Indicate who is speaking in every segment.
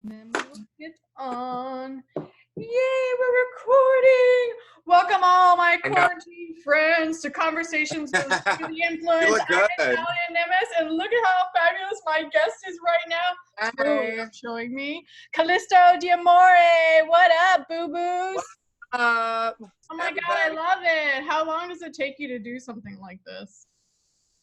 Speaker 1: Then we'll get on. Yay, we're recording! Welcome all my
Speaker 2: I know.
Speaker 1: quarantine friends to Conversations with the Influence.
Speaker 2: You look good.
Speaker 1: I'm Natallia Nemes, and look at how fabulous my guest is right now.
Speaker 2: Hey.
Speaker 1: Showing me. Kallisto D'Amore, what up, boo-boos?
Speaker 2: Oh
Speaker 1: my God, I love it. How long does it take you to do something like this?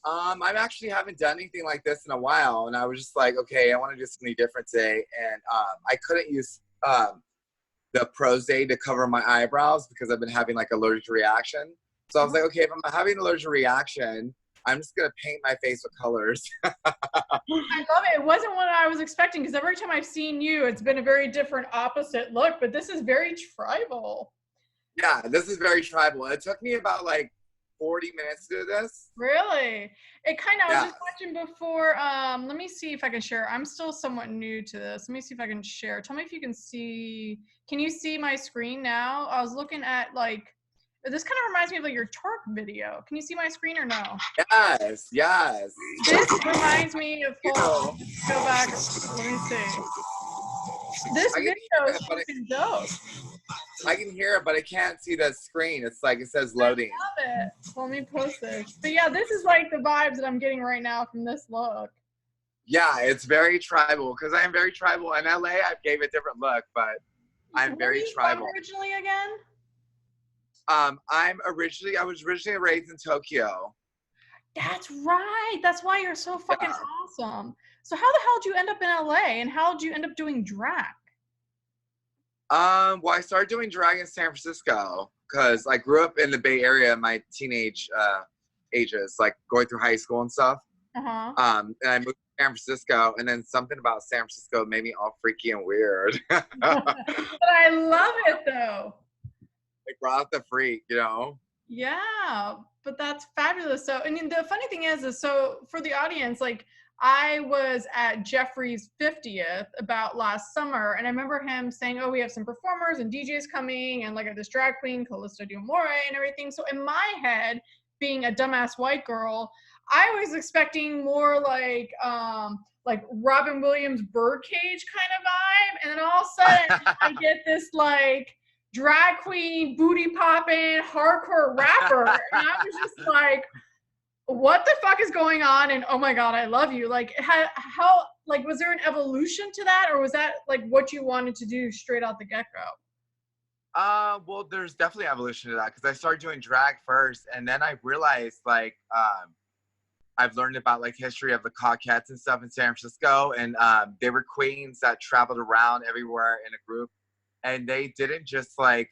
Speaker 2: I actually haven't done anything like this in a while, and I was just like, okay, I want to do something different today, and I couldn't use the Prozade to cover my eyebrows because I've been having like allergic reaction. So I was like, okay, if I'm having an allergic reaction, I'm just gonna paint my face with colors.
Speaker 1: I love it. It wasn't what I was expecting because every time I've seen you, it's been a very different opposite look, but this is very tribal.
Speaker 2: Yeah, this is very tribal. It took me about like 40 minutes to do this.
Speaker 1: Really? It kind of, I was just watching before. Let me see if I can share. I'm still somewhat new to this. Let me see if I can share. Tell me if you can see. Can you see my screen now? I was looking at like, this kind of reminds me of like your twerk video. Can you see my screen or no?
Speaker 2: Yes, yes.
Speaker 1: This reminds me of, go back, let me see. This video is fucking dope.
Speaker 2: I can hear it, but I can't see the screen. It's like it says loading.
Speaker 1: I love it. Well, let me post this. But yeah, this is like the vibes that I'm getting right now from this look.
Speaker 2: Yeah, it's very tribal because I am very tribal. In LA, I gave a different look, but I'm very tribal.
Speaker 1: Where are you from originally again?
Speaker 2: I was originally raised in Tokyo.
Speaker 1: That's right. That's why you're so fucking awesome. So how the hell did you end up in LA, and how did you end up doing drag?
Speaker 2: Well, I started doing drag in San Francisco because I grew up in the Bay Area in my teenage ages, like going through high school and stuff. And I moved to San Francisco, and then something about San Francisco made me all freaky and weird.
Speaker 1: But I love it though.
Speaker 2: It brought out the freak, you know?
Speaker 1: Yeah, but that's fabulous. So, I mean, the funny thing is so for the audience, like, I was at Jeffrey's 50th about last summer, and I remember him saying, oh, we have some performers and DJs coming, and like this drag queen, Kallisto D'Amore, and everything. So in my head, being a dumbass white girl, I was expecting more like Robin Williams Birdcage kind of vibe, and then all of a sudden I get this like drag queen, booty popping, hardcore rapper, and I was just like, what the fuck is going on? And oh my God, I love you. Like, how like, was there an evolution to that, or was that like what you wanted to do straight out the get-go?
Speaker 2: Well, there's definitely evolution to that because I started doing drag first, and then I realized like I've learned about like history of the Cockettes and stuff in San Francisco, and they were queens that traveled around everywhere in a group, and they didn't just like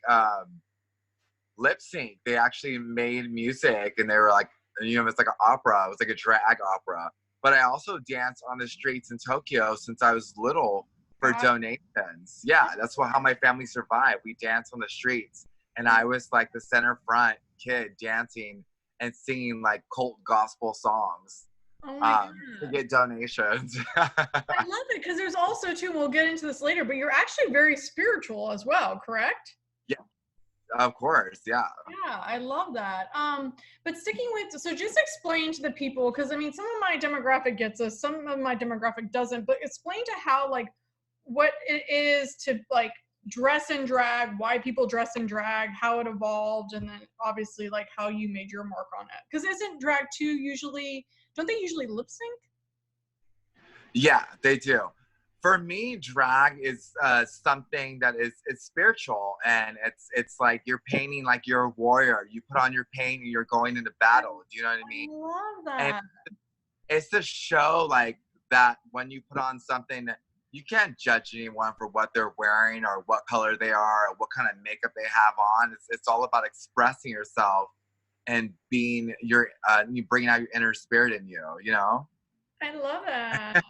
Speaker 2: lip sync. They actually made music, and they were like, you know, it's like an opera. It was like a drag opera. But I also danced on the streets in Tokyo since I was little for donations. Yeah, that's how my family survived. We danced on the streets, and I was like the center front kid dancing and singing like cult gospel songs to get donations.
Speaker 1: I love it because there's also too, we'll get into this later, but you're actually very spiritual as well, correct?
Speaker 2: Yeah. Of course, yeah.
Speaker 1: Yeah, I love that. But sticking with, so just explain to the people, because I mean, some of my demographic gets us, some of my demographic doesn't, but explain to how, like, what it is to, like, dress in drag, why people dress in drag, how it evolved, and then obviously, like, how you made your mark on it. Because isn't drag too usually, don't they usually lip sync?
Speaker 2: Yeah, they do. For me, drag is something that is spiritual, and it's like you're painting like you're a warrior. You put on your paint and you're going into battle. Do you know what I mean?
Speaker 1: I love that.
Speaker 2: And it's to show like that when you put on something, you can't judge anyone for what they're wearing or what color they are or what kind of makeup they have on. It's all about expressing yourself and being you bringing out your inner spirit in you. You know?
Speaker 1: I love that.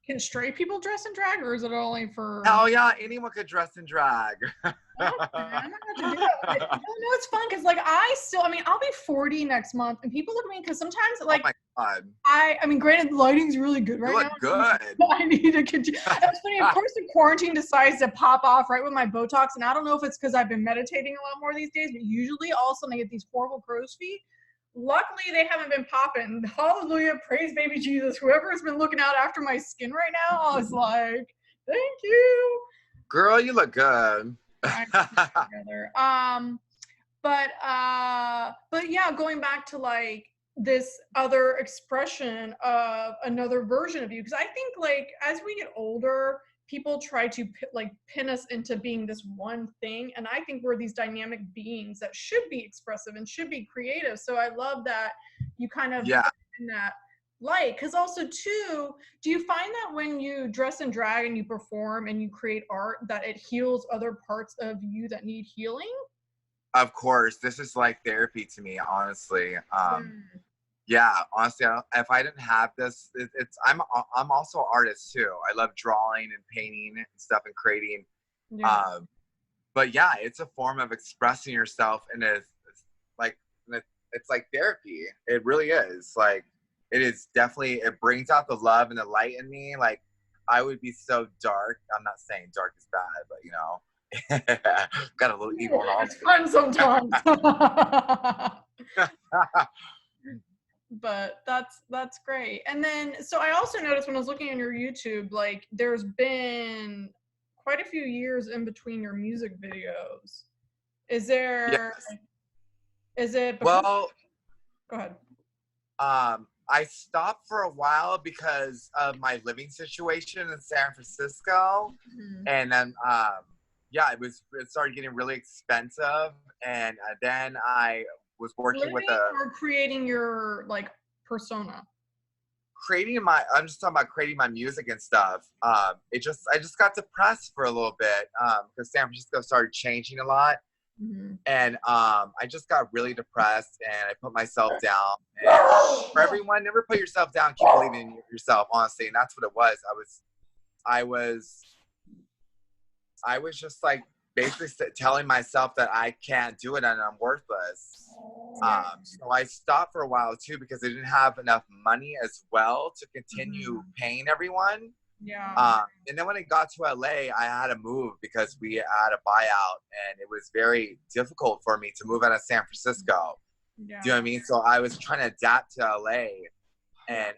Speaker 1: Can straight people dress in drag, or is it only for?
Speaker 2: Oh yeah, anyone could dress in drag.
Speaker 1: Okay, I'm not gonna do that. No, it's fun because like I'll be 40 next month, and people look at me because sometimes like,
Speaker 2: oh my God.
Speaker 1: I mean, granted, the lighting's really good right now.
Speaker 2: You look good.
Speaker 1: I need to continue. That's funny. Of course, the quarantine decides to pop off right with my Botox, and I don't know if it's because I've been meditating a lot more these days, but usually all of a sudden I get these horrible crow's feet. Luckily, they haven't been popping. Hallelujah, praise baby Jesus. Whoever's been looking out after my skin right now, I was like, Thank you.
Speaker 2: Girl, you look good.
Speaker 1: I together. But yeah, going back to like this other expression of another version of you, because I think like as we get older, people try to like pin us into being this one thing, and I think we're these dynamic beings that should be expressive and should be creative. So I love that you kind of
Speaker 2: Yeah,
Speaker 1: in that light, because also too, do you find that when you dress in drag and you perform and you create art that it heals other parts of you that need healing?
Speaker 2: of course. This is like therapy to me, honestly.
Speaker 1: Mm.
Speaker 2: Yeah, honestly, if I didn't have this, I'm also an artist too. I love drawing and painting and stuff and creating.
Speaker 1: Yeah.
Speaker 2: Um, but yeah, it's a form of expressing yourself, and it's like it's like therapy. It really is. Like it is definitely. It brings out the love and the light in me. Like I would be so dark. I'm not saying dark is bad, but you know, got a little evil in all
Speaker 1: It's fun sometimes.
Speaker 2: me.
Speaker 1: But that's great. And then so I also noticed when I was looking on your YouTube, like there's been quite a few years in between your music videos. Is there
Speaker 2: Yes.
Speaker 1: is it before?
Speaker 2: Well,
Speaker 1: Go ahead.
Speaker 2: I stopped for a while because of my living situation in San Francisco,
Speaker 1: Mhm.
Speaker 2: and then yeah, it started getting really expensive, and then I was working with
Speaker 1: Living
Speaker 2: a
Speaker 1: or creating your like persona?
Speaker 2: creating my. I'm just talking about creating my music and stuff. I just got depressed for a little bit because San Francisco started changing a lot,
Speaker 1: Mhm.
Speaker 2: and I just got really depressed, and I put myself down. And for everyone, never put yourself down. Keep believing in yourself, honestly, and that's what it was. I was, I was just like basically telling myself that I can't do it and I'm worthless.
Speaker 1: Yeah.
Speaker 2: So I stopped for a while too because I didn't have enough money as well to continue
Speaker 1: Mhm.
Speaker 2: paying everyone.
Speaker 1: Yeah.
Speaker 2: And then when it got to LA, I had to move because we had a buyout, and it was very difficult for me to move out of San Francisco. Do you know
Speaker 1: Yeah.
Speaker 2: what I mean? So I was trying to adapt to LA,
Speaker 1: Yeah.
Speaker 2: and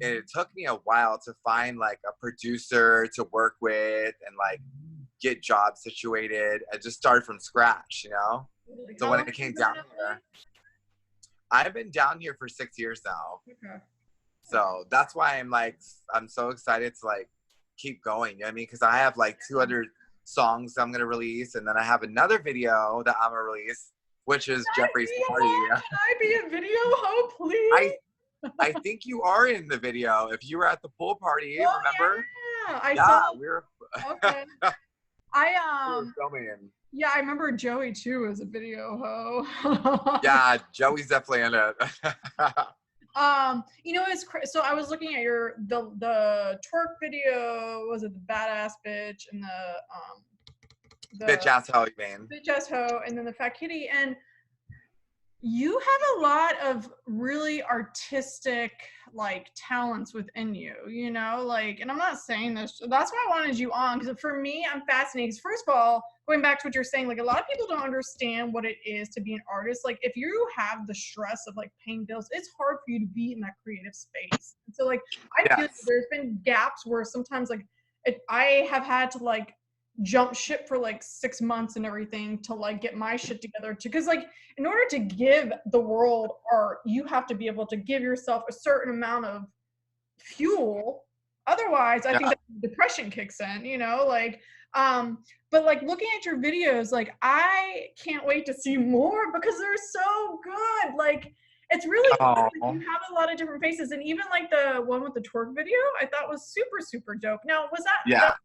Speaker 2: it took me a while to find like a producer to work with and like get jobs situated. I just started from scratch, you know.
Speaker 1: Like,
Speaker 2: So
Speaker 1: how
Speaker 2: when
Speaker 1: long
Speaker 2: I
Speaker 1: have you
Speaker 2: came
Speaker 1: been in
Speaker 2: down
Speaker 1: LA?
Speaker 2: here, I've been down here for 6 years now.
Speaker 1: Okay. Okay.
Speaker 2: So that's why I'm so excited to like keep going. You know what I mean? Because I have like two other songs I'm gonna release, and then I have another video that I'm gonna release, which is Jeffrey's party.
Speaker 1: Can I be a video hoe,
Speaker 2: I
Speaker 1: please?
Speaker 2: I think you are in the video. If you were at the pool party,
Speaker 1: Oh
Speaker 2: remember?
Speaker 1: yeah, I saw.
Speaker 2: Yeah, we were
Speaker 1: Okay. I
Speaker 2: we were filming.
Speaker 1: yeah, I remember Joey too as a video hoe.
Speaker 2: Yeah, Joey's definitely in it.
Speaker 1: You know, so I was looking at your the twerk video. Was it the badass bitch and the
Speaker 2: Bitch ass how you mean?
Speaker 1: bitch ass hoe, and then the fat kitty, and you have a lot of really artistic like talents within you, you know, like, and I'm not saying this, that's why I wanted you on, because for me I'm fascinated, 'cause first of all, going back to what you're saying, like a lot of people don't understand what it is to be an artist. Like if you have the stress of like paying bills, it's hard for you to be in that creative space. And so like I feel
Speaker 2: Yes.
Speaker 1: there's been gaps where sometimes like I have had to like jump ship for like 6 months and everything to like get my shit together, to because like in order to give the world art, you have to be able to give yourself a certain amount of fuel. Otherwise, I think
Speaker 2: Yeah.
Speaker 1: that depression kicks in, you know, like, but like looking at your videos, like I can't wait to see more because they're so good. Like it's really cool. Like,
Speaker 2: Oh.
Speaker 1: you have a lot of different faces, and even like the one with the twerk video, I thought was super, super dope. Now, was
Speaker 2: Yeah.
Speaker 1: that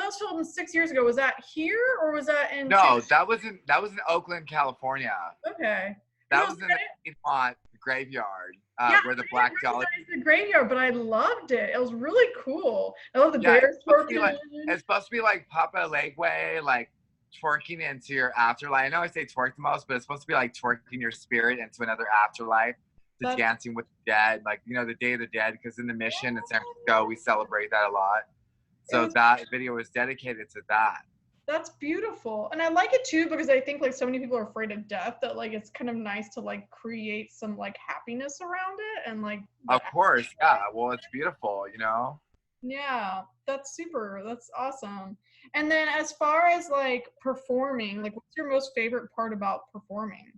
Speaker 1: was filmed 6 years ago? Was that here or was that in San
Speaker 2: No, that was in Oakland, California.
Speaker 1: Okay. Because I
Speaker 2: That
Speaker 1: was
Speaker 2: was in
Speaker 1: looking
Speaker 2: the
Speaker 1: at it.
Speaker 2: Piedmont graveyard,
Speaker 1: Yeah,
Speaker 2: where the
Speaker 1: I
Speaker 2: Black
Speaker 1: didn't
Speaker 2: Dahlia.
Speaker 1: recognize the graveyard, but I loved it. It was really cool. I love the
Speaker 2: Yeah,
Speaker 1: bears twerking.
Speaker 2: it's supposed to be like Papa Legway, like twerking into your afterlife. I know I say twerk the most, but it's supposed to be like twerking your spirit into another afterlife, to
Speaker 1: That's
Speaker 2: dancing with the dead, like you know the Day of the Dead, because in the Mission in San Francisco we celebrate that a lot.
Speaker 1: it
Speaker 2: So
Speaker 1: was
Speaker 2: that video was dedicated to that.
Speaker 1: that's beautiful. And I like it too because I think like so many people are afraid of death that like it's kind of nice to like create some like happiness around it and like the
Speaker 2: Of course, yeah.
Speaker 1: afterlife.
Speaker 2: Well, it's beautiful, you know.
Speaker 1: Yeah. That's super. That's awesome. And then as far as like performing, like what's your most favorite part about performing?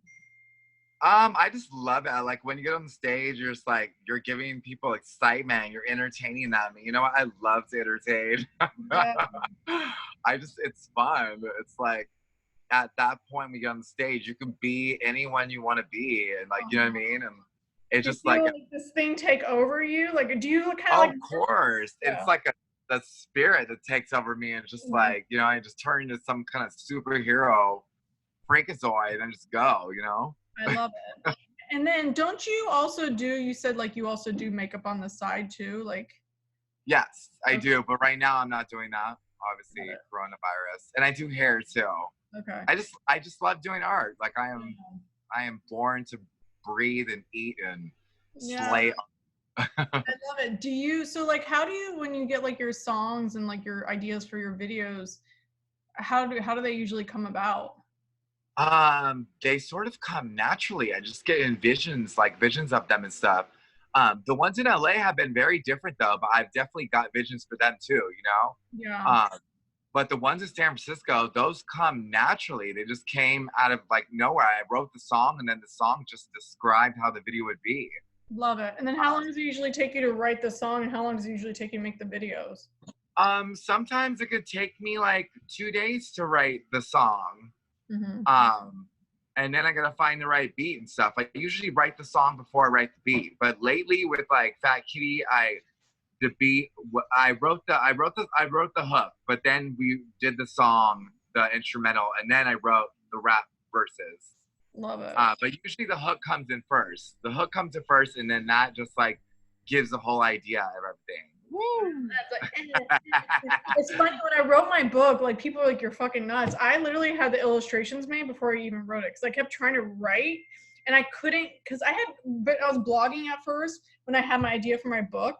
Speaker 2: I just love it. Like when you get on the stage, you're just like you're giving people excitement, you're entertaining them. You know what? I love to entertain.
Speaker 1: Yeah.
Speaker 2: It's fun. It's like at that point when you get on the stage, you can be anyone you want to be, and like you know what I mean. And it's
Speaker 1: Do you
Speaker 2: just
Speaker 1: feel
Speaker 2: like,
Speaker 1: like this thing take over you? Like, do you kind of
Speaker 2: oh,
Speaker 1: like?
Speaker 2: of course, it's
Speaker 1: Yeah.
Speaker 2: like the spirit that takes over me, and just
Speaker 1: Mhm.
Speaker 2: like I just turn into some kind of superhero freakazoid and just go.
Speaker 1: I love it. And then don't you also do? You said like you also do makeup on the side too, like.
Speaker 2: Yes, I
Speaker 1: Okay,
Speaker 2: do, but right now I'm not doing that.
Speaker 1: got
Speaker 2: Obviously,
Speaker 1: it.
Speaker 2: coronavirus, and I do hair too.
Speaker 1: Okay.
Speaker 2: I just love doing art. Like
Speaker 1: Yeah.
Speaker 2: I am born to breathe and eat and
Speaker 1: Yeah,
Speaker 2: slay.
Speaker 1: I love it. Do you? So like, how do you when you get like your songs and like your ideas for your videos? How do they usually come about?
Speaker 2: They sort of come naturally. I just get in visions, like visions of them and stuff. The ones in LA have been very different though, but I've definitely got visions for them too.
Speaker 1: Yeah.
Speaker 2: But the ones in San Francisco, those come naturally. They just came out of like nowhere. I wrote the song, and then the song just described how the video would be.
Speaker 1: Love it. And then how long does it usually take you to write the song, and how long does it usually take you to make the videos?
Speaker 2: Sometimes it could take me like 2 days to write the song.
Speaker 1: Hmm.
Speaker 2: Um, and then I gotta find the right beat and stuff. I usually write the song before I write the beat. But lately with like Fat Kitty, the beat I wrote the hook, but then we did the song, the instrumental, and then I wrote the rap verses.
Speaker 1: Love it.
Speaker 2: But usually the hook comes in first. The hook comes in first, and then that just like gives the whole idea of everything. Woo!
Speaker 1: That's like, it's funny when I wrote my book, like people are like, "You're fucking nuts." I literally had the illustrations made before I even wrote it because I kept trying to write and I couldn't because but I was blogging at first when I had my idea for my book.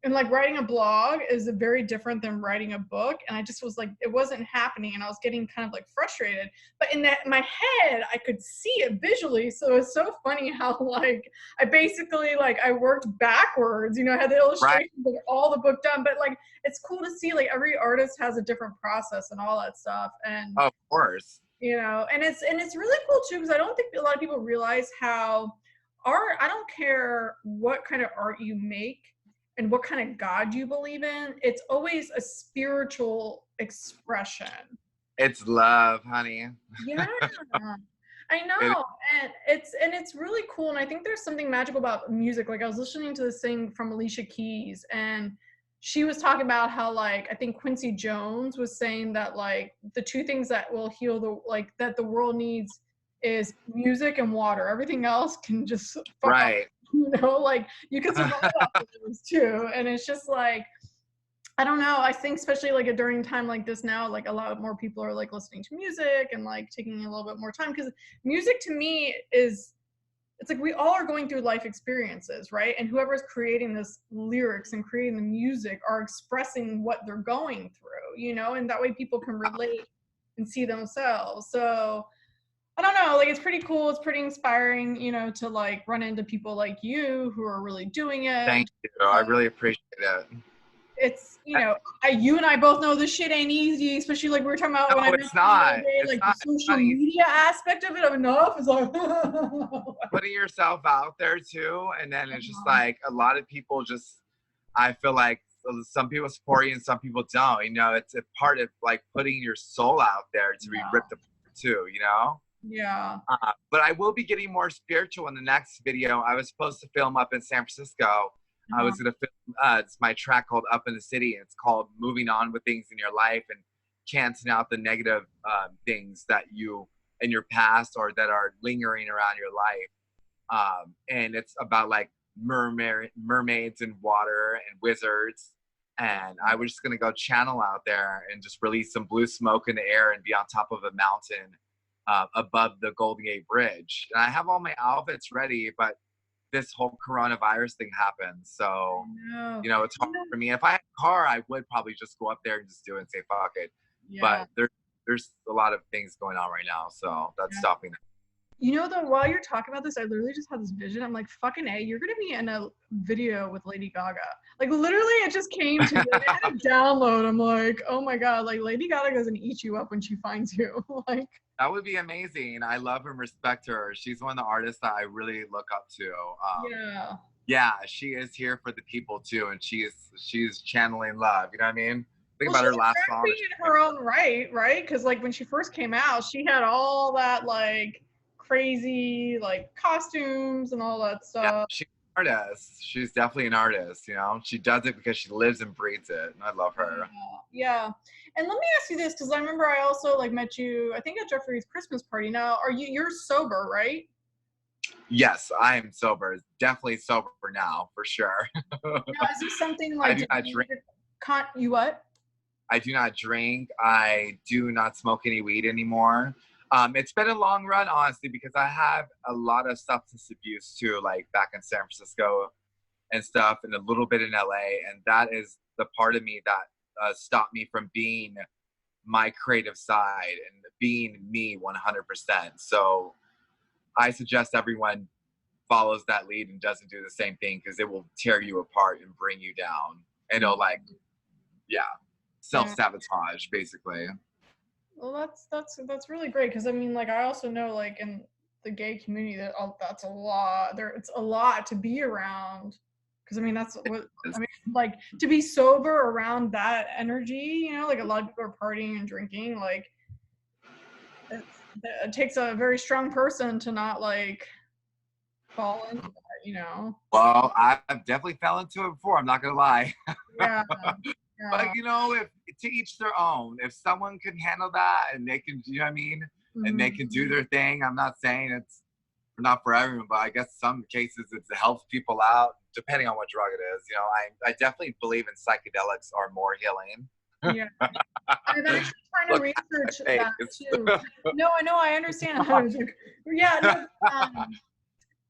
Speaker 1: And like writing a blog is very different than writing a book. And I just was like, it wasn't happening. And I was getting kind of like frustrated. But in my head, I could see it visually. So it's so funny how like I basically like I worked backwards, I had the
Speaker 2: Right?
Speaker 1: illustrations like all the book done, but like it's cool to see like every artist has a different process and all that stuff. And
Speaker 2: Of course.
Speaker 1: and it's really cool too because I don't think a lot of people realize how art, I don't care what kind of art you make and what kind of God you believe in, it's always a spiritual expression.
Speaker 2: It's love, honey.
Speaker 1: Yeah. I
Speaker 2: It,
Speaker 1: know, and it's really cool, and I think there's something magical about music. Like I was listening to this thing from Alicia Keys, and she was talking about how like I think Quincy Jones was saying that like the two things that will heal that the world needs is music and water. Everything else can just fuck off,
Speaker 2: right.
Speaker 1: like you can survive off of those too, and it's just like I don't know. I think especially like during a time like this now, like a lot more people are like listening to music and like taking a little bit more time because music to me is it's like we all are going through life experiences, right? And whoever's creating this lyrics and creating the music are expressing what they're going through, and that way people can relate and see themselves. So I don't know, like it's pretty cool, it's pretty inspiring, to like run into people like you who are really doing it.
Speaker 2: Thank you. I really appreciate it.
Speaker 1: It's you and I both know this shit ain't easy, especially like we were talking about when I
Speaker 2: No,
Speaker 1: met
Speaker 2: it's
Speaker 1: you the other
Speaker 2: not.
Speaker 1: day,
Speaker 2: It's
Speaker 1: like the
Speaker 2: not. It's
Speaker 1: social
Speaker 2: not easy.
Speaker 1: media aspect of it enough is like
Speaker 2: Putting yourself out there too, and then it's just like a lot of people just. I feel like some people support you and some people don't. It's a part of like putting your soul out there to be
Speaker 1: yeah,
Speaker 2: ripped apart too.
Speaker 1: yeah,
Speaker 2: But I will be getting more spiritual in the next video. I was supposed to film up in San Francisco. I
Speaker 1: uh-huh.
Speaker 2: was gonna film. It's my track called "Up in the City." And it's called "Moving On with Things in Your Life" and canceling out the negative things that you in your past or that are lingering around your life. And it's about like mermaids and water and wizards. And I was just gonna go channel out there and just release some blue smoke in the air and be on top of a mountain above the Golden Gate Bridge. And I have all my outfits ready, but this whole coronavirus thing happened. So,
Speaker 1: No.
Speaker 2: it's hard for me. If I had a car, I would probably just go up there and just do it and say fuck it.
Speaker 1: Yeah,
Speaker 2: But there's a lot of things going on right now, so that's
Speaker 1: yeah.
Speaker 2: stopping.
Speaker 1: You know, though, while you're talking about this, I literally just had this vision. I'm like, fucking A, you're gonna be in a video with Lady Gaga. Like, literally, it just came to me. Like, I had to download. I'm like, oh my God, like, Lady Gaga doesn't eat you up when she finds you. Like,
Speaker 2: That would be amazing. I love and respect her. She's one of the artists that I really look up to.
Speaker 1: yeah.
Speaker 2: Yeah, she is here for the people too, and she's channeling love. You know what I mean? Think
Speaker 1: Well,
Speaker 2: about
Speaker 1: she's
Speaker 2: her last
Speaker 1: a
Speaker 2: song.
Speaker 1: drag queen in her own right, right? Because, like, when she first came out, she had all that, like, crazy, like, costumes and all that
Speaker 2: Yeah,
Speaker 1: stuff.
Speaker 2: she's an artist. She's definitely an artist. You know, she does it because she lives and breathes it, and I love her.
Speaker 1: Yeah. And let me ask you this, because I remember I also like met you, I think at Jeffrey's Christmas party. Now, you're sober, right?
Speaker 2: Yes, I am sober. Definitely sober now, for sure.
Speaker 1: Now, is this something
Speaker 2: I
Speaker 1: like
Speaker 2: do not drink.
Speaker 1: you what?
Speaker 2: I do not drink. I do not smoke any weed anymore. It's been a long run, honestly, because I have a lot of substance abuse too, like back in San Francisco and stuff, and a little bit in LA. And that is the part of me that stopped me from being my creative side and being me 100%. So I suggest everyone follows that lead and doesn't do the same thing, because it will tear you apart and bring you down. And it'll, like, yeah,
Speaker 1: Yeah.
Speaker 2: self-sabotage basically.
Speaker 1: Well, that's really great, because I mean, like, I also know, like, in the gay community that that's a lot. It's a lot to be around. Because I mean, that's what I mean. Like, to be sober around that energy, you know, like a lot of people are partying and drinking. Like, it takes a very strong person to not like fall into that, you know.
Speaker 2: Well, I've definitely fell into it before, I'm not gonna lie.
Speaker 1: Yeah,
Speaker 2: But
Speaker 1: yeah.
Speaker 2: you know, if to each their own. If someone can handle that and they can, you know what I mean, and they can do
Speaker 1: Mhm.
Speaker 2: their thing, I'm not saying it's not for everyone, but I guess some cases it helps people out depending on what drug it is. You know, I definitely believe in psychedelics are more healing.
Speaker 1: Yeah. I'm actually trying to
Speaker 2: Look at
Speaker 1: research
Speaker 2: my
Speaker 1: that
Speaker 2: face.
Speaker 1: too. No, I know, I understand. I was like, yeah, no.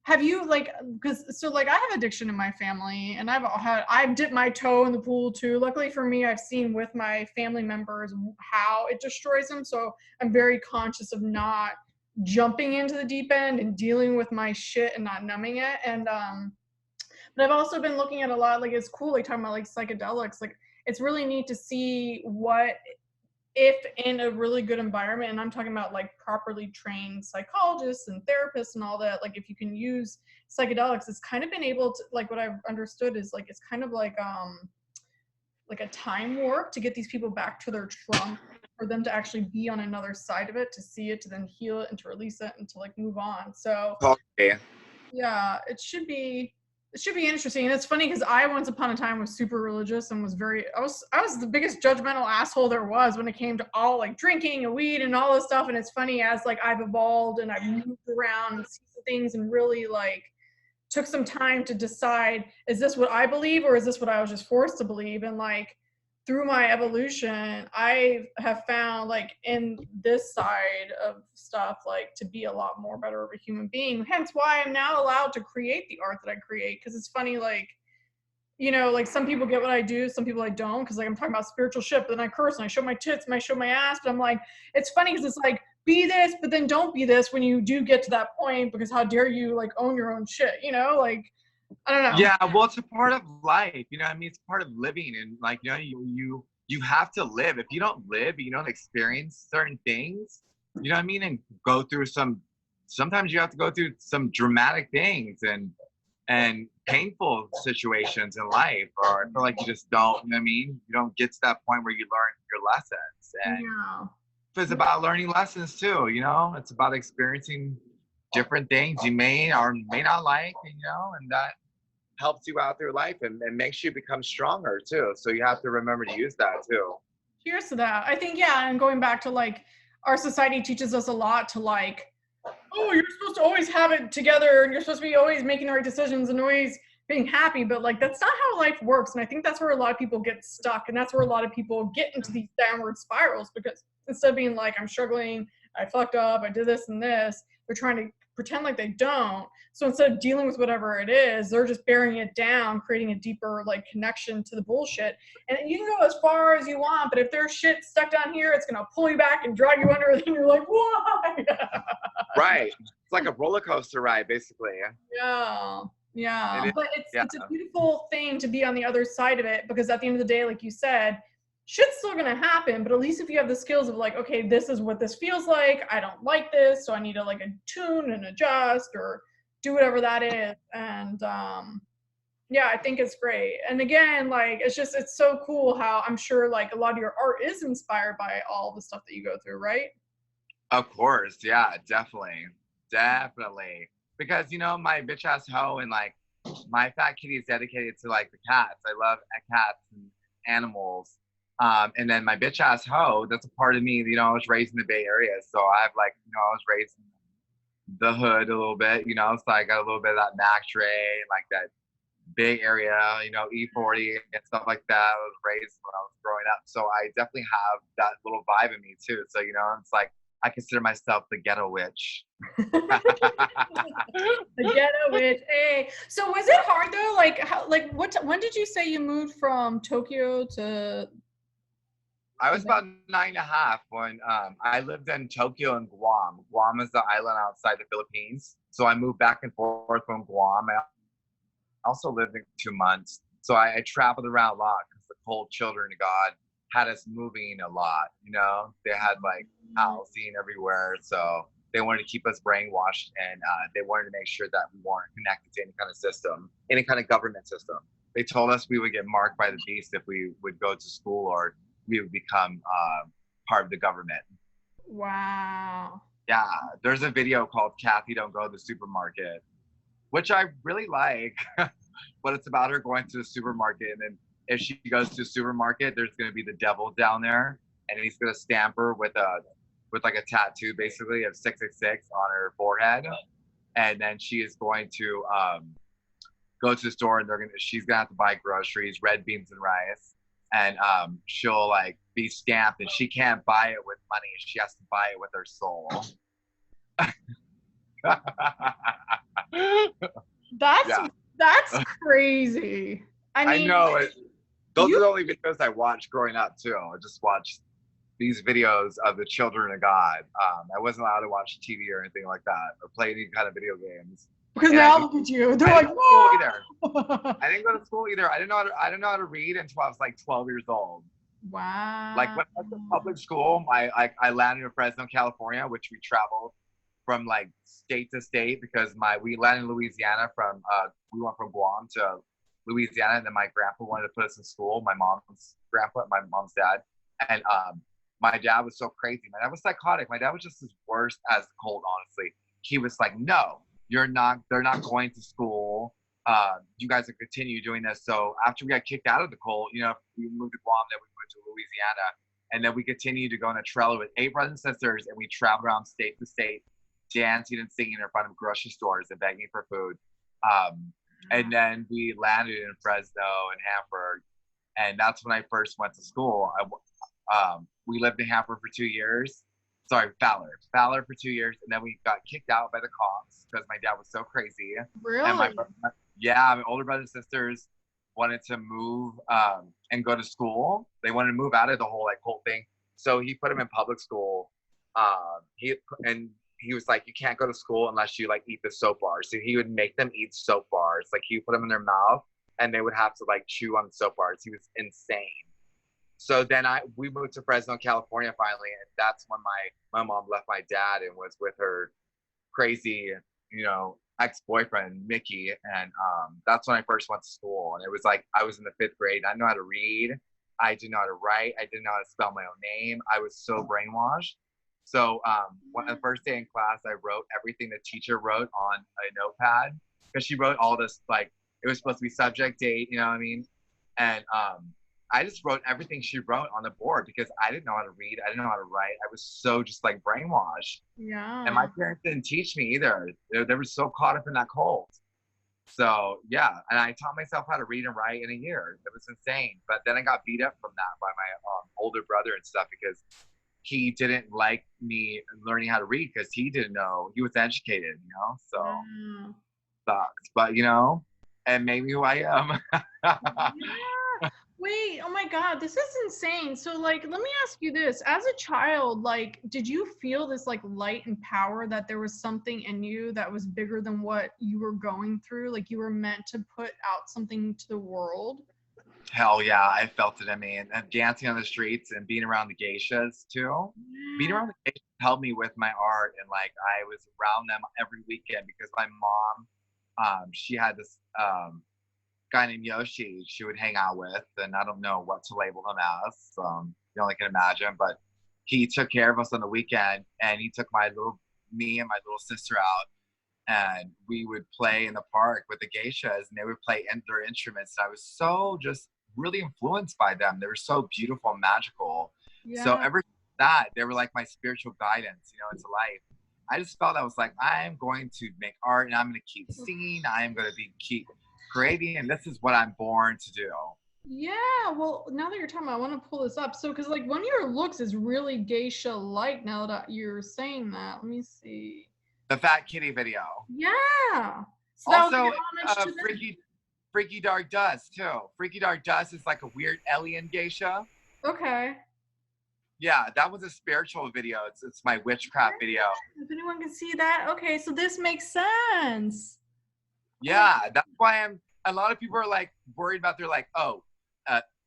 Speaker 1: Have you like, because so like I have addiction in my family, and I've dipped my toe in the pool too. Luckily for me, I've seen with my family members how it destroys them. So I'm very conscious of not jumping into the deep end and dealing with my shit and not numbing it. And but I've also been looking at a lot, like, it's cool, like, talking about like psychedelics. Like, it's really neat to see what, if in a really good environment, and I'm talking about like properly trained psychologists and therapists and all that, like, if you can use psychedelics, it's kind of been able to, like, what I've understood is like, it's kind of like a time warp to get these people back to their trauma, for them to actually be on another side of it, to see it, to then heal it, and to release it, and to like move on. So
Speaker 2: Okay.
Speaker 1: yeah, it should be interesting. And it's funny because I once upon a time was super religious and was very, I was the biggest judgmental asshole there was when it came to all like drinking and weed and all this stuff. And it's funny, as like I've evolved and I've moved around and seen things and really like took some time to decide, is this what I believe, or is this what I was just forced to believe? And like through my evolution, I have found, like, in this side of stuff, like, to be a lot more better of a human being. Hence why I'm now allowed to create the art that I create. Because it's funny, like, you know, like, some people get what I do, some people I don't. Because like I'm talking about spiritual shit, but then I curse and I show my tits and I show my ass. But I'm like, it's funny because it's like, be this, but then don't be this when you do get to that point. Because how dare you like own your own shit, you know? Like, I don't know.
Speaker 2: Yeah, well, it's a part of life. You know what I mean? It's part of living, and like, you know, you have to live. If you don't live, you don't experience certain things. You know what I mean? And go through sometimes you have to go through some dramatic things and painful situations in life, or I feel like you just don't, you know what I mean? You don't get to that point where you learn your lessons. And
Speaker 1: Yeah.
Speaker 2: it's about learning lessons too, you know? It's about experiencing different things you may or may not like, you know, and that helps you out through life and makes you become stronger too. So you have to remember to use that too.
Speaker 1: Cheers to that. I think, yeah, and going back to like, our society teaches us a lot to like, oh, you're supposed to always have it together and you're supposed to be always making the right decisions and always being happy, but like, that's not how life works. And I think that's where a lot of people get stuck, and that's where a lot of people get into these downward spirals, because instead of being like, I'm struggling, I fucked up, I did this and this, they're trying to pretend like they don't. So instead of dealing with whatever it is, they're just bearing it down, creating a deeper like connection to the bullshit. And you can go as far as you want, but if there's shit stuck down here, it's gonna pull you back and drag you under, and you're like, why?
Speaker 2: Right. It's like a roller coaster ride, basically.
Speaker 1: Yeah.
Speaker 2: It
Speaker 1: Yeah.
Speaker 2: is.
Speaker 1: But
Speaker 2: Yeah.
Speaker 1: it's a beautiful thing to be on the other side of it, because at the end of the day, like you said, shit's still gonna happen, but at least if you have the skills of like, okay, this is what this feels like. I don't like this, so I need to like attune and adjust or do whatever that is. And yeah, I think it's great. And again, like it's so cool how I'm sure like a lot of your art is inspired by all the stuff that you go through, right?
Speaker 2: Of course. Yeah, definitely. Definitely. Because, my bitch ass hoe and like my fat kitty is dedicated to like the cats. I love cats and animals. And then my bitch ass hoe, that's a part of me, I was raised in the Bay Area. So I've like, I was raised in the hood a little bit, so I got a little bit of that Mac Dre, like that Bay Area, E40 and stuff like that. I was raised when I was growing up. So I definitely have that little vibe in me too. So, it's like I consider myself the ghetto witch.
Speaker 1: The ghetto witch. Hey, so was it hard though? Like, when did you say you moved from Tokyo to?
Speaker 2: I was about 9.5 when I lived in Tokyo and Guam. Guam is the island outside the Philippines. So I moved back and forth from Guam. I also lived there 2 months. So I traveled around a lot because the cold children of God had us moving a lot. They had like housing everywhere. So they wanted to keep us brainwashed, and they wanted to make sure that we weren't connected to any kind of system, any kind of government system. They told us we would get marked by the beast if we would go to school, or we would become part of the government.
Speaker 1: Wow.
Speaker 2: Yeah, there's a video called Kathy Don't Go to the Supermarket, which I really like, but it's about her going to the supermarket, and then if she goes to the supermarket, there's going to be the devil down there, and he's going to stamp her with like a tattoo, basically, of 666 on her forehead, and then she is going to go to the store, and she's going to have to buy groceries, red beans and rice, and she'll like be stamped, and she can't buy it with money. She has to buy it with her soul.
Speaker 1: That's crazy. I mean,
Speaker 2: I know it. Those are the only videos I watched growing up too. I just watched these videos of the children of God. I wasn't allowed to watch TV or anything like that, or play any kind of video games.
Speaker 1: Because now look at you. They're like,
Speaker 2: whoa. I didn't go to school either. I didn't know how to read until I was like 12 years old.
Speaker 1: Wow.
Speaker 2: Like when I was in public school, I landed in Fresno, California, which we traveled from like state to state because we landed in Louisiana we went from Guam to Louisiana, and then my grandpa wanted to put us in school. My mom's grandpa, my mom's dad, and my dad was so crazy. My dad was psychotic. My dad was just as worse as cold, honestly. He was like, no, they're not going to school. You guys will continue doing this. So after we got kicked out of the cold, we moved to Guam, then we moved to Louisiana, and then we continued to go on a trailer with 8 brothers and sisters, and we traveled around state to state, dancing and singing in front of grocery stores and begging for food. And then we landed in Fresno and Hamburg, and that's when I first went to school. We lived in Hamburg for 2 years. Sorry, Fowler for 2 years, and then we got kicked out by the cops because my dad was so crazy.
Speaker 1: Really?
Speaker 2: And my older brothers and sisters wanted to move and go to school. They wanted to move out of the whole cult thing, so he put them in public school. He was like, you can't go to school unless you eat the soap bars. So he would make them eat soap bars. He would put them in their mouth, and they would have to chew on the soap bars. He was insane. So then we moved to Fresno, California finally, and that's when my mom left my dad and was with her crazy, ex-boyfriend, Mickey. And that's when I first went to school. And it was I was in the 5th grade. I didn't know how to read. I didn't know how to write. I didn't know how to spell my own name. I was so brainwashed. So the first day in class, I wrote everything the teacher wrote on a notepad, because she wrote all this, it was supposed to be subject, date, you know what I mean? And I just wrote everything she wrote on the board because I didn't know how to read. I didn't know how to write. I was so just brainwashed.
Speaker 1: Yeah.
Speaker 2: And my parents didn't teach me either. They were so caught up in that cult. So yeah, and I taught myself how to read and write in a year. It was insane. But then I got beat up from that by my older brother and stuff, because he didn't like me learning how to read because he didn't know. He was educated, so sucks. But, and made me who I am.
Speaker 1: Yeah. Wait, oh my God, this is insane. So, like, let me ask you this. As a child, like, did you feel this, like, light and power that there was something in you that was bigger than what you were going through? Like, you were meant to put out something to the world?
Speaker 2: Hell yeah, I felt it in me. And dancing on the streets and being around the geishas too. Being
Speaker 1: Yeah.
Speaker 2: around the geishas helped me with my art, and like I was around them every weekend because my mom, she had this guy named Yoshi she would hang out with, and I don't know what to label him as. You only can imagine, but he took care of us on the weekend, and he took me and my little sister out, and we would play in the park with the geishas, and they would play their instruments. And I was so just really influenced by them. They were so beautiful and magical. So
Speaker 1: Yeah.
Speaker 2: ever since that, they were like my spiritual guidance, into life. I just felt I was like, I am going to make art, and I'm going to keep singing. I am going to keep creating, and this is what I'm born to do.
Speaker 1: Yeah, well, now that you're talking about, I want to pull this up. So, because like one of your looks is really geisha-like now that you're saying that. Let me see.
Speaker 2: The Fat Kitty video.
Speaker 1: Yeah. So that was like
Speaker 2: Also,
Speaker 1: an homage to them.
Speaker 2: Freaky Dark Dust too. Freaky Dark Dust is like a weird alien geisha.
Speaker 1: Okay.
Speaker 2: Yeah, that was a spiritual video. It's my witchcraft video.
Speaker 1: If anyone can see that, okay, so this makes sense.
Speaker 2: Yeah, that's why a lot of people are like worried about. They're like, oh,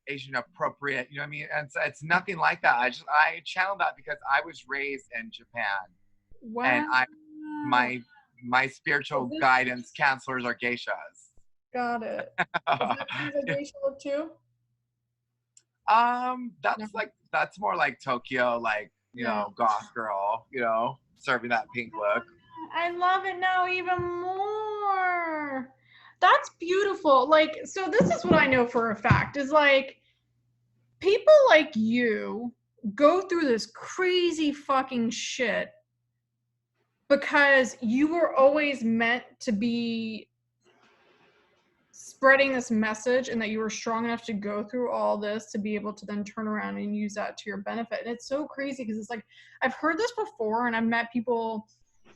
Speaker 2: Asian appropriate. You know what I mean? And it's nothing like that. I channeled that because I was raised in Japan, and
Speaker 1: Wow.
Speaker 2: my my
Speaker 1: So
Speaker 2: spiritual
Speaker 1: this
Speaker 2: guidance counselors are geishas.
Speaker 1: got it. Is that kind of a geisha look too? No.
Speaker 2: That's more like Tokyo, like
Speaker 1: Yeah.
Speaker 2: goth girl, serving that pink look.
Speaker 1: I love it now even more. That's beautiful. Like, so this is what I know for a fact is like people like you go through this crazy fucking shit because you were always meant to be spreading this message and that you were strong enough to go through all this to be able to then turn around and use that to your benefit. And it's so crazy because it's like I've heard this before and I've met people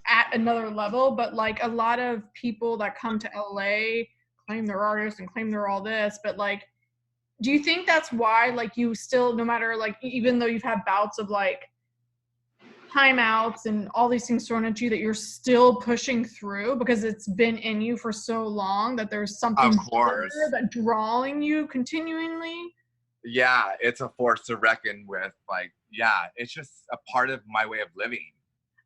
Speaker 1: at another level, but like a lot of people that come to LA claim they're artists and claim they're all this, but like do you think that's why like you still, no matter like even though you've had bouts of like timeouts and all these things thrown at you, that you're still pushing through because it's been in you for so long that there's something
Speaker 2: Of
Speaker 1: bigger
Speaker 2: course.
Speaker 1: that drawing you continually?
Speaker 2: Yeah, it's a force to reckon with. Like, yeah, it's just a part of my way of living.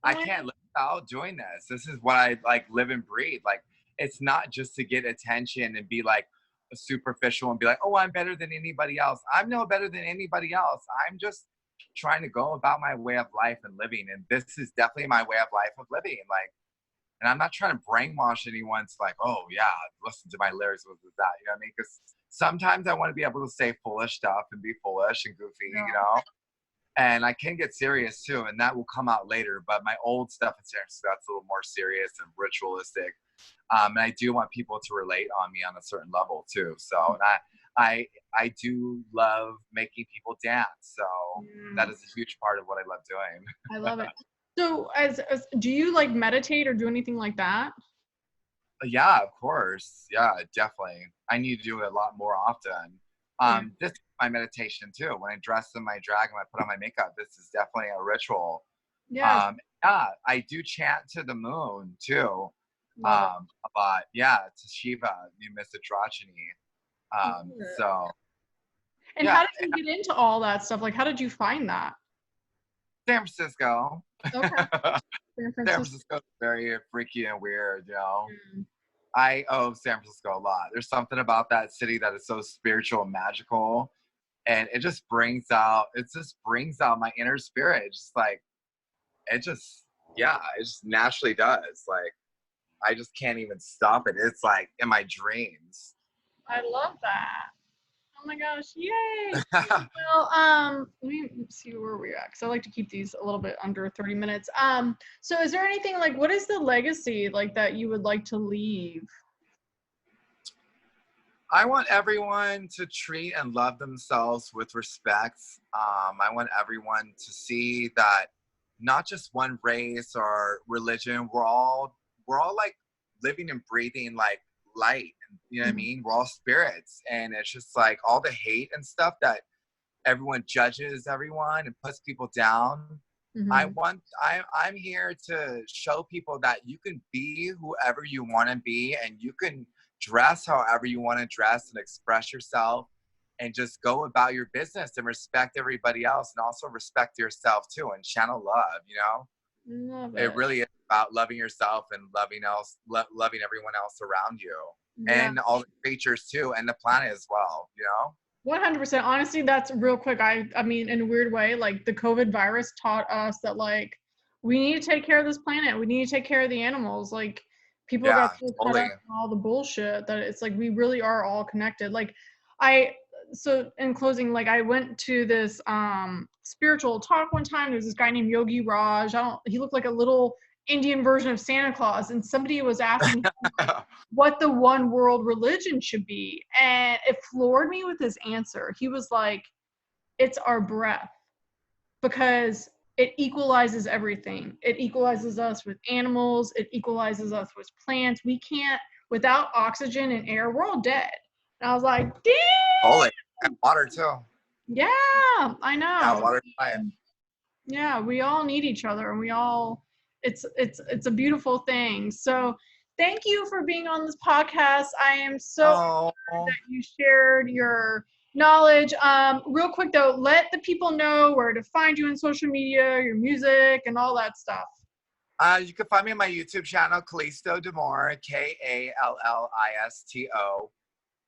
Speaker 1: Oh
Speaker 2: I
Speaker 1: my
Speaker 2: can't live without doing this. This is what I like live and breathe. Like, it's not just to get attention and be like superficial and be like, oh, I'm better than anybody else. I'm no better than anybody else. I'm just trying to go about my way of life and living. And this is definitely my way of life of living. Like, and I'm not trying to brainwash anyone to like, oh yeah, listen to my lyrics with that. You know what I mean? Because sometimes I want to be able to say foolish stuff and be foolish and goofy,
Speaker 1: God.
Speaker 2: And I can get serious too, and that will come out later. But my old stuff in San Francisco, that's a little more serious and ritualistic. And I do want people to relate on me on a certain level too. So, and I do love making people dance. So that is a huge part of what I love doing.
Speaker 1: I love it. So as do you like meditate or do anything like that?
Speaker 2: Yeah, of course. Yeah, definitely. I need to do it a lot more often.
Speaker 1: Yeah.
Speaker 2: This is my meditation too. When I dress in my drag and I put on my makeup, this is definitely a ritual.
Speaker 1: Yes.
Speaker 2: Yeah, I do chant to the moon too.
Speaker 1: Love it.
Speaker 2: A lot. Yeah, to Shiva, the Mr. Drachini. So
Speaker 1: And
Speaker 2: yeah,
Speaker 1: how did you get into all that stuff? Like how did you find that?
Speaker 2: San Francisco.
Speaker 1: Okay. San
Speaker 2: San
Speaker 1: Francisco.
Speaker 2: Francisco is very freaky and weird.
Speaker 1: Mm.
Speaker 2: I owe San Francisco a lot. There's something about that city that is so spiritual and magical, and it just brings out my inner spirit. It's just like it just naturally does. Like I just can't even stop it. It's like in my dreams.
Speaker 1: I love that. Oh my gosh, yay! Well, let me see where we're at because I like to keep these a little bit under 30 minutes. So is there anything like what is the legacy like that you would like to leave?
Speaker 2: I want everyone to treat and love themselves with respect. I want everyone to see that not just one race or religion, we're all like living and breathing like light and You know what I mean? We're all spirits. And it's just like all the hate and stuff that everyone judges everyone and puts people down.
Speaker 1: Mm-hmm.
Speaker 2: I'm here to show people that you can be whoever you want to be, and you can dress however you want to dress and express yourself, and just go about your business and respect everybody else, and also respect yourself too, and channel love.
Speaker 1: Love
Speaker 2: It
Speaker 1: it.
Speaker 2: really is about loving yourself and loving everyone else around you,
Speaker 1: Yeah.
Speaker 2: and all the creatures too, and the planet as well.
Speaker 1: 100%. Honestly, that's real quick. I mean, in a weird way, like the COVID virus taught us that like we need to take care of this planet. We need to take care of the animals. Like people got
Speaker 2: Yeah,
Speaker 1: so caught
Speaker 2: totally.
Speaker 1: up in all the bullshit that it's like we really are all connected. Like I so in closing, like I went to this spiritual talk one time. There's this guy named Yogi Raj. He looked like a little Indian version of Santa Claus, and somebody was asking him like what the one world religion should be. And it floored me with his answer. He was like, it's our breath, because it equalizes everything. It equalizes us with animals, it equalizes us with plants. We can't, without oxygen and air, we're all dead. And I was like, damn.
Speaker 2: Totally. And water too.
Speaker 1: Yeah, I
Speaker 2: Yeah,
Speaker 1: know.
Speaker 2: water life.
Speaker 1: Yeah, we all need each other, and we all it's a beautiful thing. So thank you for being on this podcast. I am so
Speaker 2: Oh,
Speaker 1: honored that you shared your knowledge. Real quick though, let the people know where to find you on social media, your music, and all that stuff.
Speaker 2: you can find me on my YouTube channel, Kallisto Damore, KALLISTO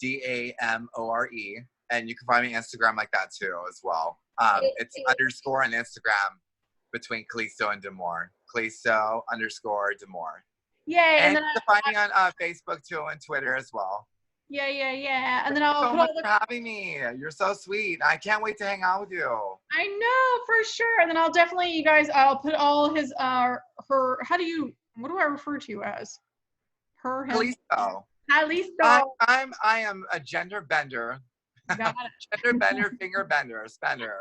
Speaker 2: DAMORE, and you can find me on Instagram like that too as well. It's underscore on Instagram between Kallisto and Damore. Kallisto underscore Damore.
Speaker 1: Yay! And
Speaker 2: And
Speaker 1: then
Speaker 2: you can find me on Facebook too and Twitter as well.
Speaker 1: yeah. And then
Speaker 2: Thank
Speaker 1: I'll
Speaker 2: you so
Speaker 1: put all
Speaker 2: much
Speaker 1: the
Speaker 2: for having me. You're so sweet. I can't wait to hang out with you.
Speaker 1: I know for sure. And then I'll definitely, you guys, I'll put all his, her, what do I refer to you as? Her, him,
Speaker 2: Kallisto.
Speaker 1: Kallisto.
Speaker 2: I am a gender bender.
Speaker 1: Got
Speaker 2: Gender bender, finger bender, spender.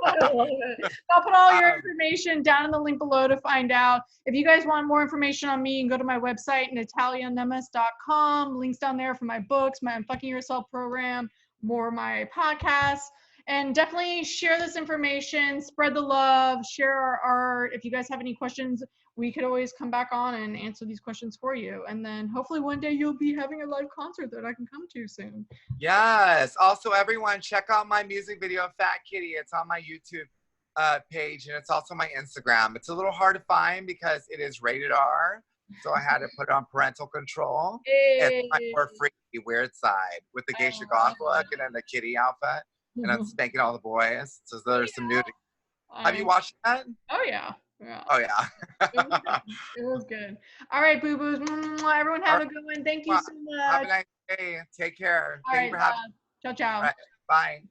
Speaker 1: I love it. I'll put all your
Speaker 2: Um,
Speaker 1: information down in the link below to find out. If you guys want more information on me, you can go to my website, natalianemes.com. Links down there for my books, my Unfucking Yourself program, more of my podcasts. And definitely share this information, spread the love, share our art. If you guys have any questions, we could always come back on and answer these questions for you. And then hopefully one day you'll be having a live concert that I can come to soon.
Speaker 2: yes. Also, everyone, check out my music video, Fat Kitty. It's on my YouTube page, and it's also my Instagram. It's a little hard to find because it is rated R, so I had to put it on parental control. It's my
Speaker 1: Hey,
Speaker 2: more freaky, weird side with the
Speaker 1: I
Speaker 2: geisha
Speaker 1: love
Speaker 2: goth look and then the kitty outfit, and I'm
Speaker 1: it.
Speaker 2: spanking all the boys. So there's some nudity. Have you
Speaker 1: I,
Speaker 2: watched that?
Speaker 1: oh yeah, yeah.
Speaker 2: Oh
Speaker 1: It was
Speaker 2: yeah.
Speaker 1: good. It was good. All right, boo boos. Everyone
Speaker 2: All
Speaker 1: have
Speaker 2: right.
Speaker 1: a good one. Thank you
Speaker 2: Well,
Speaker 1: so
Speaker 2: have
Speaker 1: much.
Speaker 2: a nice day. Take care.
Speaker 1: All
Speaker 2: Thank you
Speaker 1: right,
Speaker 2: for having me.
Speaker 1: ciao,
Speaker 2: All
Speaker 1: ciao.
Speaker 2: right. Bye.